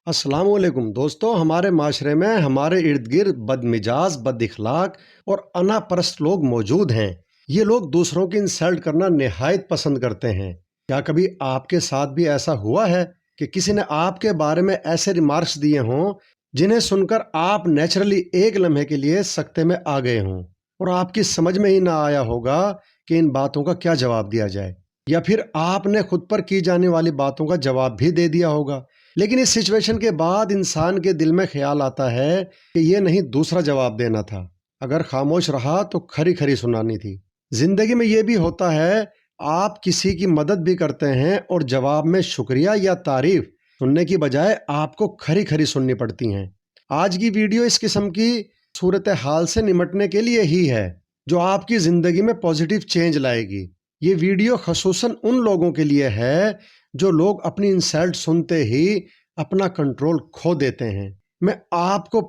अस्सलाम वालेकुम दोस्तों। हमारे माशरे में हमारे इर्द गिर्द बदमिजाज, बद इखलाक और अनापरस्त लोग मौजूद हैं। ये लोग दूसरों की इंसल्ट करना निहायत पसंद करते हैं। क्या कभी आपके साथ भी ऐसा हुआ है कि किसी ने आपके बारे में ऐसे रिमार्क्स दिए हों जिन्हें सुनकर आप नेचुरली एक लम्हे के लिए सकते में आ गए हों और आपकी समझ में ही ना आया होगा कि इन बातों का क्या जवाब दिया जाए, या फिर आपने खुद पर की जाने वाली बातों का जवाब भी दे दिया होगा, लेकिन इस सिचुएशन के बाद इंसान के दिल में ख्याल आता है कि ये नहीं दूसरा जवाब देना था। अगर खामोश रहा तो खरी खरी सुनानी थी। जिंदगी में ये भी होता है, आप किसी की मदद भी करते हैं और जवाब में शुक्रिया या तारीफ सुनने की बजाय आपको खरी खरी सुननी पड़ती हैं। आज की वीडियो इस किस्म की सूरत हाल से निमटने के लिए ही है, जो आपकी ज़िंदगी में पॉजिटिव चेंज लाएगी। ये वीडियो खसूसन उन लोगों के लिए है जो लोग अपनी इंसल्ट सुनते ही अपना कंट्रोल खो देते हैं। मैं आपको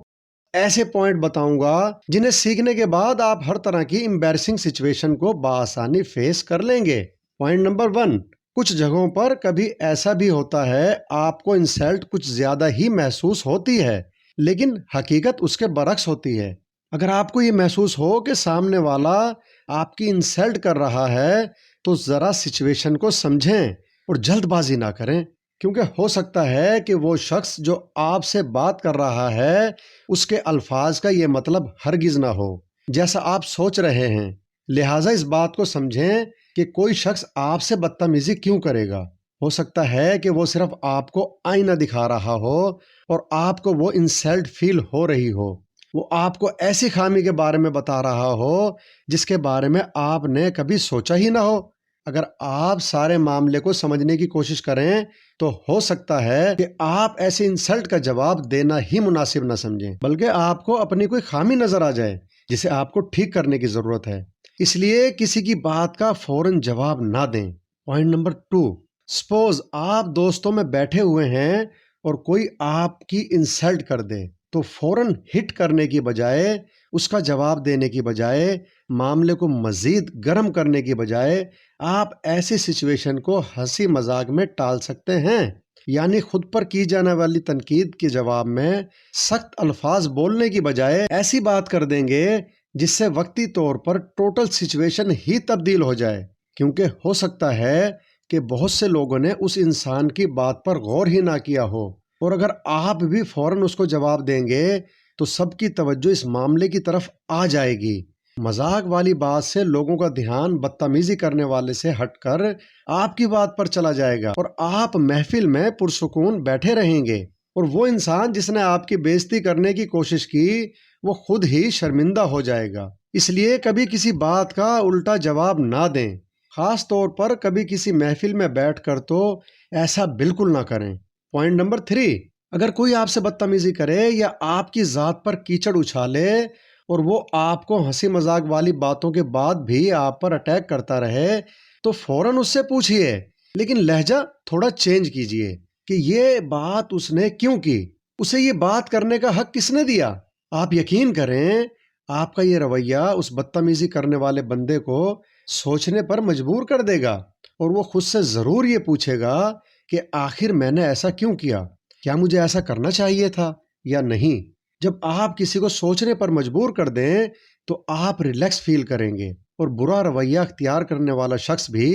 ऐसे पॉइंट बताऊंगा जिन्हें सीखने के बाद आप हर तरह की एम्बैरसिंग सिचुएशन को बआसानी फेस कर लेंगे। पॉइंट नंबर 1, कुछ जगहों पर कभी ऐसा भी होता है आपको इंसल्ट कुछ ज़्यादा ही महसूस होती है, लेकिन हकीकत उसके बरक्स होती है। अगर आपको ये महसूस हो कि सामने वाला आपकी इंसल्ट कर रहा है, तो ज़रा सिचुएशन को समझें और जल्दबाजी ना करें, क्योंकि हो सकता है कि वो शख्स जो आपसे बात कर रहा है उसके अल्फाज का ये मतलब हरगिज़ ना हो जैसा आप सोच रहे हैं। लिहाजा इस बात को समझें कि कोई शख्स आपसे बदतमीजी क्यों करेगा। हो सकता है कि वो सिर्फ आपको आईना दिखा रहा हो और आपको वो इंसल्ट फील हो रही हो। वो आपको ऐसी खामी के बारे में बता रहा हो जिसके बारे में आपने कभी सोचा ही ना हो। अगर आप सारे मामले को समझने की कोशिश करें तो हो सकता है कि आप ऐसे इंसल्ट का जवाब देना ही मुनासिब ना समझें, बल्कि आपको अपनी कोई खामी नजर आ जाए जिसे आपको ठीक करने की जरूरत है। इसलिए किसी की बात का फौरन जवाब ना दें। पॉइंट नंबर 2, सपोज आप दोस्तों में बैठे हुए हैं और कोई आपकी इंसल्ट कर दे, तो फौरन हिट करने की बजाय, उसका जवाब देने की बजाय, मामले को मजीद गर्म करने की बजाय आप ऐसी सिचुएशन को हंसी मजाक में टाल सकते हैं। यानी खुद पर की जाने वाली तनकीद के जवाब में सख्त अल्फाज बोलने की बजाय ऐसी बात कर देंगे जिससे वक्ती तौर पर टोटल सिचुएशन ही तब्दील हो जाए, क्योंकि हो सकता है कि बहुत से लोगों ने उस इंसान की बात पर गौर ही ना किया हो, और अगर आप भी फौरन उसको जवाब देंगे तो सबकी तवज्जो इस मामले की तरफ आ जाएगी। मजाक वाली बात से लोगों का ध्यान बदतमीजी करने वाले से हटकर आपकी बात पर चला जाएगा और आप महफिल में पुरसुकून बैठे रहेंगे, और वो इंसान जिसने आपकी बेइज्जती करने की कोशिश की वो खुद ही शर्मिंदा हो जाएगा। इसलिए कभी किसी बात का उल्टा जवाब ना दें, खास तौर पर कभी किसी महफिल में बैठकर तो ऐसा बिल्कुल ना करें। पॉइंट नंबर 3, अगर कोई आपसे बदतमीजी करे या आपकी ज़ात पर कीचड़ उछाले और वो आपको हंसी मजाक वाली बातों के बाद भी आप पर अटैक करता रहे, तो फौरन उससे पूछिए, लेकिन लहजा थोड़ा चेंज कीजिए कि ये बात उसने क्यों की, उसे ये बात करने का हक किसने दिया। आप यकीन करें, आपका ये रवैया उस बदतमीजी करने वाले बंदे को सोचने पर मजबूर कर देगा और वो खुद से ज़रूर ये पूछेगा कि आखिर मैंने ऐसा क्यों किया, क्या मुझे ऐसा करना चाहिए था या नहीं। जब आप किसी को सोचने पर मजबूर कर दें तो आप रिलैक्स फील करेंगे, और बुरा रवैया अख्तियार करने वाला शख्स भी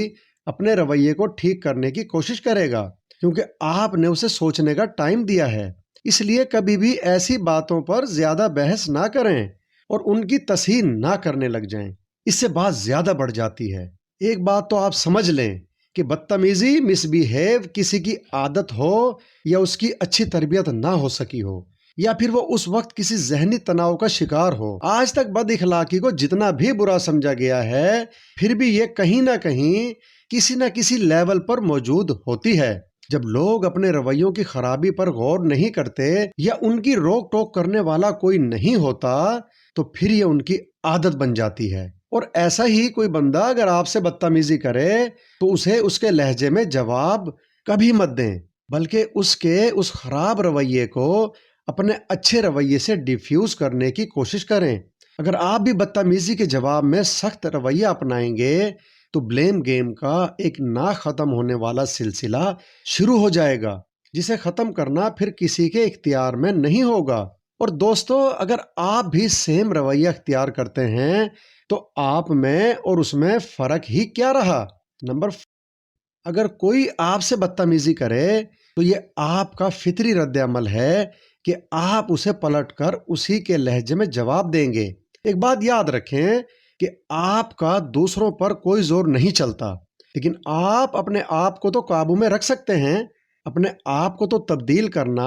अपने रवैये को ठीक करने की कोशिश करेगा, क्योंकि आपने उसे सोचने का टाइम दिया है। इसलिए कभी भी ऐसी बातों पर ज्यादा बहस ना करें और उनकी तस्हीह ना करने लग जाएं, इससे बात ज्यादा बढ़ जाती है। एक बात तो आप समझ लें कि बदतमीजी, मिसबिहेव किसी की आदत हो या उसकी अच्छी तरबियत ना हो सकी हो, या फिर वो उस वक्त किसी जहनी तनाव का शिकार हो, आज तक बद इखलाकी को जितना भी बुरा समझा गया है, फिर भी ये कहीं ना कहीं किसी न किसी लेवल पर मौजूद होती है। जब लोग अपने रवैयों की खराबी पर गौर नहीं करते या उनकी रोक टोक करने वाला कोई नहीं होता, तो फिर ये उनकी आदत बन जाती है। और ऐसा ही कोई बंदा अगर आपसे बदतमीजी करे तो उसे उसके लहजे में जवाब कभी मत दें, बल्कि उसके उस खराब रवैये को अपने अच्छे रवैये से डिफ्यूज करने की कोशिश करें। अगर आप भी बदतमीजी के जवाब में सख्त रवैया अपनाएंगे तो ब्लेम गेम का एक ना खत्म होने वाला सिलसिला शुरू हो जाएगा। जिसे खत्म करना फिर किसी के इख्तियार में नहीं होगा। और दोस्तों, अगर आप भी सेम रवैया इख्तियार करते हैं तो आप में और उसमें फर्क ही क्या रहा। नंबर 4, अगर कोई आपसे बदतमीजी करे तो ये आपका फितरी रद्द-ए-अमल है कि आप उसे पलटकर उसी के लहजे में जवाब देंगे। एक बात याद रखें कि आपका दूसरों पर कोई जोर नहीं चलता, लेकिन आप अपने आप को तो काबू में रख सकते हैं। अपने आप को तो तब्दील करना,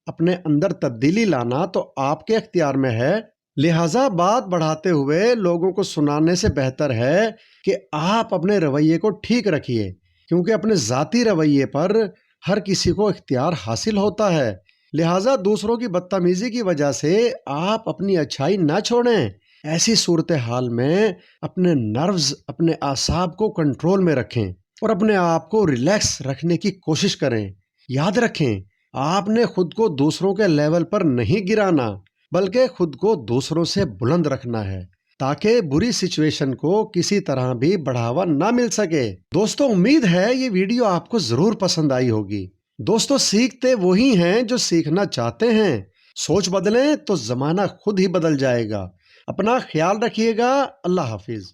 अपने अंदर तब्दीली लाना तो आपके इख्तियार में है। लिहाजा बात बढ़ाते हुए लोगों को सुनाने से बेहतर है कि आप अपने रवैये को ठीक रखिए, क्योंकि अपने ज़ाती रवैये पर हर किसी को इख्तियार हासिल होता है। लिहाजा दूसरों की बदतमीजी की वजह से आप अपनी अच्छाई ना छोड़ें। ऐसी सूरत हाल में अपने नर्व्स, अपने आसाब को कंट्रोल में रखें और अपने आप को रिलैक्स रखने की कोशिश करें। याद रखें, आपने खुद को दूसरों के लेवल पर नहीं गिराना, बल्कि खुद को दूसरों से बुलंद रखना है, ताकि बुरी सिचुएशन को किसी तरह भी बढ़ावा ना मिल सके। दोस्तों, उम्मीद है ये वीडियो आपको जरूर पसंद आई होगी। दोस्तों, सीखते वही हैं जो सीखना चाहते हैं। सोच बदलें तो जमाना खुद ही बदल जाएगा। अपना ख्याल रखिएगा। अल्लाह हाफिज।